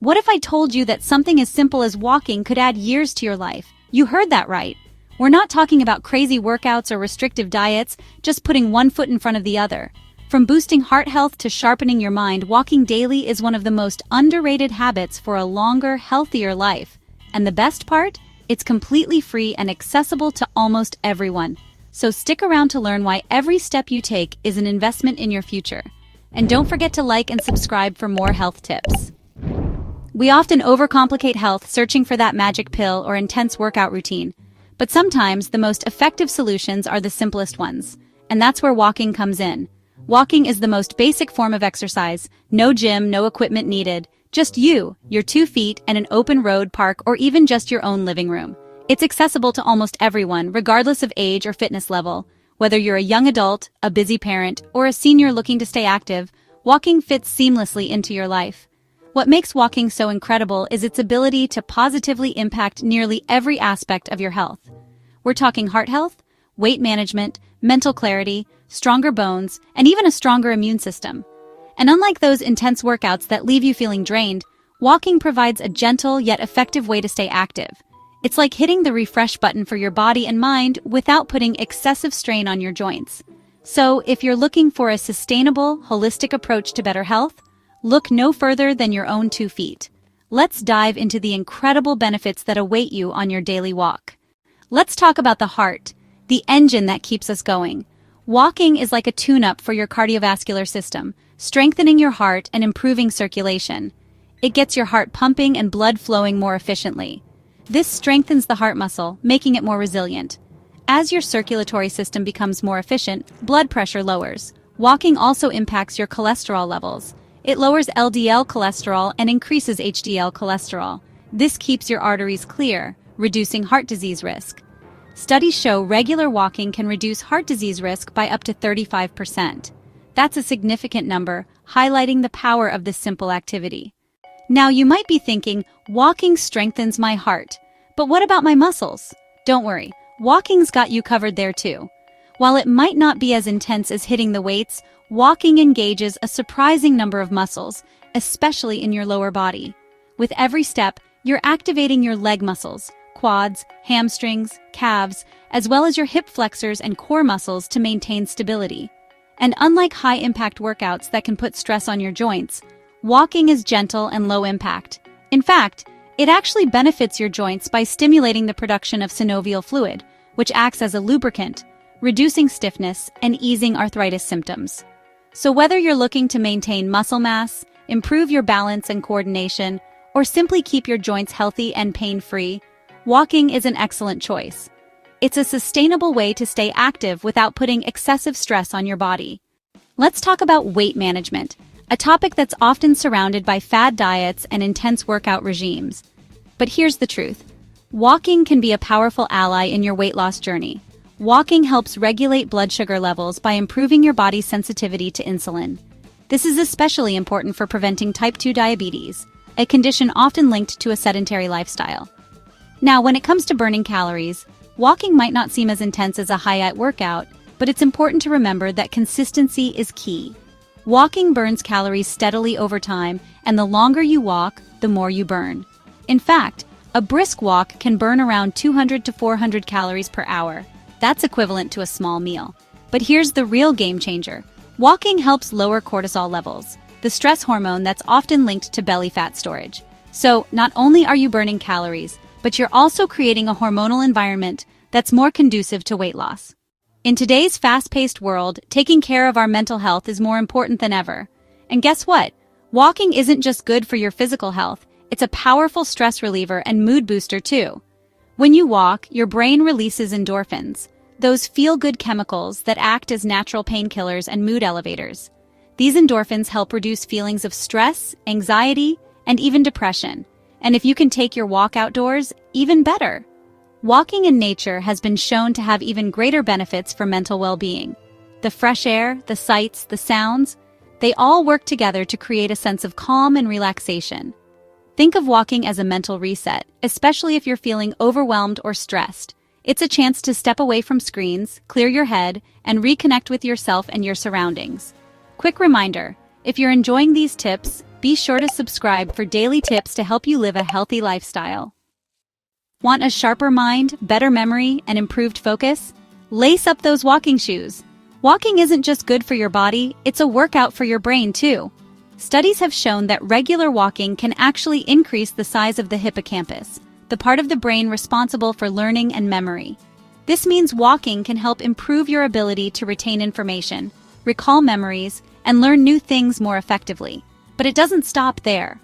What if I told you that something as simple as walking could add years to your life? You heard that right. We're not talking about crazy workouts or restrictive diets, just putting one foot in front of the other. From boosting heart health to sharpening your mind, walking daily is one of the most underrated habits for a longer, healthier life. And the best part? It's completely free and accessible to almost everyone. So stick around to learn why every step you take is an investment in your future. And don't forget to like and subscribe for more health tips. We often overcomplicate health searching for that magic pill or intense workout routine. But sometimes the most effective solutions are the simplest ones. And that's where walking comes in. Walking is the most basic form of exercise. No gym, no equipment needed. Just you, your 2 feet, and an open road, park, or even just your own living room. It's accessible to almost everyone, regardless of age or fitness level. Whether you're a young adult, a busy parent, or a senior looking to stay active, walking fits seamlessly into your life. What makes walking so incredible is its ability to positively impact nearly every aspect of your health. We're talking heart health, weight management, mental clarity, stronger bones, and even a stronger immune system. And unlike those intense workouts that leave you feeling drained, walking provides a gentle yet effective way to stay active. It's like hitting the refresh button for your body and mind without putting excessive strain on your joints. So, if you're looking for a sustainable, holistic approach to better health, look no further than your own 2 feet. Let's dive into the incredible benefits that await you on your daily walk. Let's talk about the heart, the engine that keeps us going. Walking is like a tune-up for your cardiovascular system, strengthening your heart and improving circulation. It gets your heart pumping and blood flowing more efficiently. This strengthens the heart muscle, making it more resilient. As your circulatory system becomes more efficient, blood pressure lowers. Walking also impacts your cholesterol levels. It lowers LDL cholesterol and increases HDL cholesterol. This keeps your arteries clear, reducing heart disease risk. Studies show regular walking can reduce heart disease risk by up to 35%. That's a significant number, highlighting the power of this simple activity. Now you might be thinking, walking strengthens my heart, but what about my muscles? Don't worry, walking's got you covered there too. While it might not be as intense as hitting the weights, walking engages a surprising number of muscles, especially in your lower body. With every step, you're activating your leg muscles, quads, hamstrings, calves, as well as your hip flexors and core muscles to maintain stability. And unlike high-impact workouts that can put stress on your joints, walking is gentle and low impact. In fact, it actually benefits your joints by stimulating the production of synovial fluid, which acts as a lubricant, reducing stiffness and easing arthritis symptoms. So whether you're looking to maintain muscle mass, improve your balance and coordination, or simply keep your joints healthy and pain-free, walking is an excellent choice. It's a sustainable way to stay active without putting excessive stress on your body. Let's talk about weight management, a topic that's often surrounded by fad diets and intense workout regimes. But here's the truth. Walking can be a powerful ally in your weight loss journey. Walking helps regulate blood sugar levels by improving your body's sensitivity to insulin. This is especially important for preventing type 2 diabetes, a condition often linked to a sedentary lifestyle. Now, when it comes to burning calories, walking might not seem as intense as a high-impact workout, but it's important to remember that consistency is key. Walking burns calories steadily over time, and the longer you walk, the more you burn. In fact, a brisk walk can burn around 200 to 400 calories per hour. That's equivalent to a small meal. But here's the real game changer. Walking helps lower cortisol levels, the stress hormone that's often linked to belly fat storage. So, not only are you burning calories, but you're also creating a hormonal environment that's more conducive to weight loss. In today's fast-paced world, taking care of our mental health is more important than ever. And guess what? Walking isn't just good for your physical health, it's a powerful stress reliever and mood booster too. When you walk, your brain releases endorphins, those feel-good chemicals that act as natural painkillers and mood elevators. These endorphins help reduce feelings of stress, anxiety, and even depression. And if you can take your walk outdoors, even better. Walking in nature has been shown to have even greater benefits for mental well-being. The fresh air, the sights, the sounds, they all work together to create a sense of calm and relaxation. Think of walking as a mental reset, especially if you're feeling overwhelmed or stressed. It's a chance to step away from screens, clear your head, and reconnect with yourself and your surroundings. Quick reminder, if you're enjoying these tips, Be sure to subscribe for daily tips to help you live a healthy lifestyle. Want a sharper mind, better memory, and improved focus? Lace up those walking shoes. Walking isn't just good for your body, it's a workout for your brain too. Studies have shown that regular walking can actually increase the size of the hippocampus, the part of the brain responsible for learning and memory. This means walking can help improve your ability to retain information, recall memories, and learn new things more effectively. But it doesn't stop there.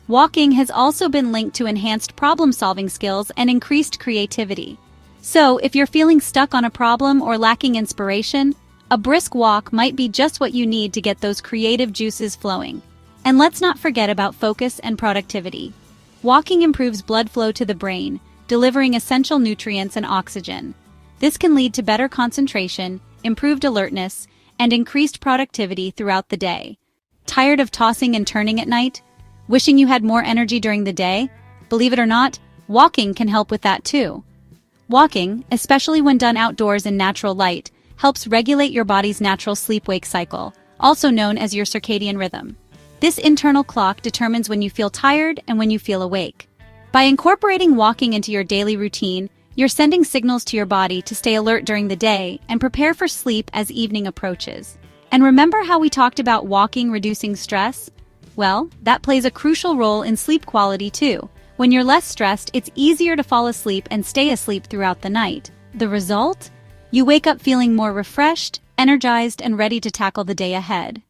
Walking has also been linked to enhanced problem-solving skills and increased creativity. So, if you're feeling stuck on a problem or lacking inspiration, a brisk walk might be just what you need to get those creative juices flowing. And let's not forget about focus and productivity. Walking improves blood flow to the brain, delivering essential nutrients and oxygen. This can lead to better concentration, improved alertness, and increased productivity throughout the day. Tired of tossing and turning at night? Wishing you had more energy during the day? Believe it or not, walking can help with that too. Walking, especially when done outdoors in natural light, helps regulate your body's natural sleep-wake cycle, also known as your circadian rhythm. This internal clock determines when you feel tired and when you feel awake. By incorporating walking into your daily routine, you're sending signals to your body to stay alert during the day and prepare for sleep as evening approaches. And remember how we talked about walking reducing stress? Well, that plays a crucial role in sleep quality too. When you're less stressed, it's easier to fall asleep and stay asleep throughout the night. The result? You wake up feeling more refreshed, energized, and ready to tackle the day ahead.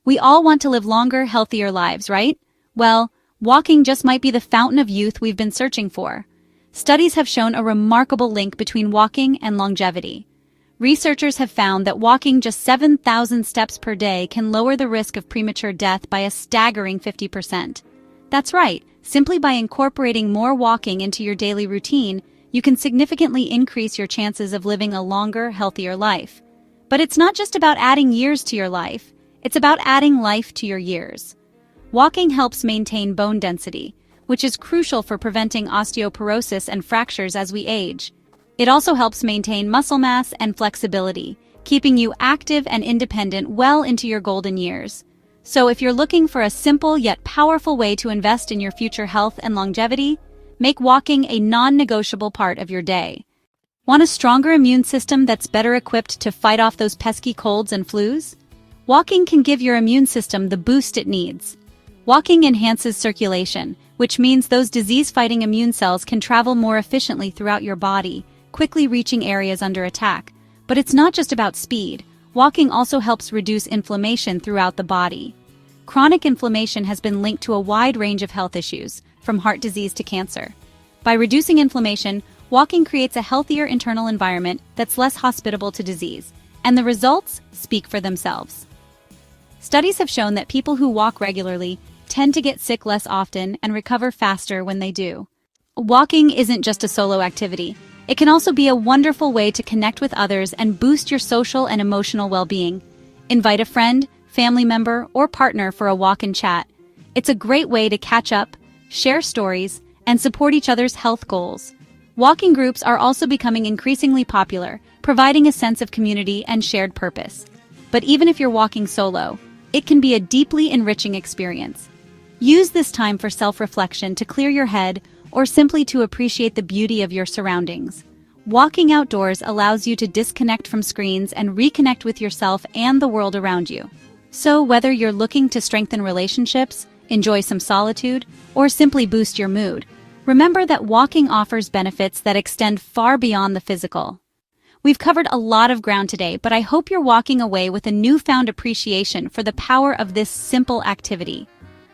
We all want to live longer, healthier lives, right? Well, walking just might be the fountain of youth we've been searching for. Studies have shown a remarkable link between walking and longevity. Researchers have found that walking just 7,000 steps per day can lower the risk of premature death by a staggering 50%. That's right, simply by incorporating more walking into your daily routine, you can significantly increase your chances of living a longer, healthier life. But it's not just about adding years to your life, it's about adding life to your years. Walking helps maintain bone density, which is crucial for preventing osteoporosis and fractures as we age. It also helps maintain muscle mass and flexibility, keeping you active and independent well into your golden years. So if you're looking for a simple yet powerful way to invest in your future health and longevity, make walking a non-negotiable part of your day. Want a stronger immune system that's better equipped to fight off those pesky colds and flus? Walking can give your immune system the boost it needs. Walking enhances circulation, which means those disease-fighting immune cells can travel more efficiently throughout your body, quickly reaching areas under attack. But it's not just about speed. Walking also helps reduce inflammation throughout the body. Chronic inflammation has been linked to a wide range of health issues, from heart disease to cancer. By reducing inflammation, walking creates a healthier internal environment that's less hospitable to disease, and the results speak for themselves. Studies have shown that people who walk regularly tend to get sick less often and recover faster when they do. Walking isn't just a solo activity. It can also be a wonderful way to connect with others and boost your social and emotional well-being. Invite a friend, family member, or partner for a walk and chat. It's a great way to catch up, share stories, and support each other's health goals. Walking groups are also becoming increasingly popular, providing a sense of community and shared purpose. But even if you're walking solo, it can be a deeply enriching experience. Use this time for self-reflection to clear your head or simply to appreciate the beauty of your surroundings. Walking outdoors allows you to disconnect from screens and reconnect with yourself and the world around you. So whether you're looking to strengthen relationships, enjoy some solitude, or simply boost your mood, remember that walking offers benefits that extend far beyond the physical. We've covered a lot of ground today, but I hope you're walking away with a newfound appreciation for the power of this simple activity.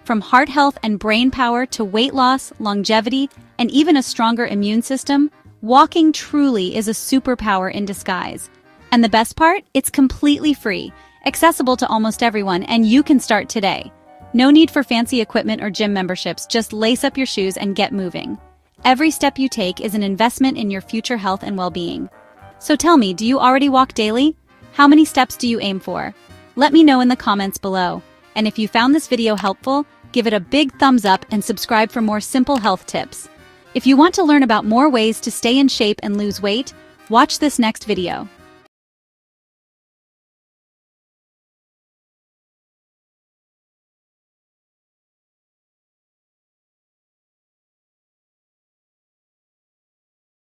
From heart health and brain power to weight loss, longevity, and even a stronger immune system, walking truly is a superpower in disguise. And the best part? It's completely free, accessible to almost everyone, and you can start today. No need for fancy equipment or gym memberships, just lace up your shoes and get moving. Every step you take is an investment in your future health and well-being. So tell me, do you already walk daily? How many steps do you aim for? Let me know in the comments below. And if you found this video helpful, give it a big thumbs up and subscribe for more simple health tips. If you want to learn about more ways to stay in shape and lose weight, watch this next video.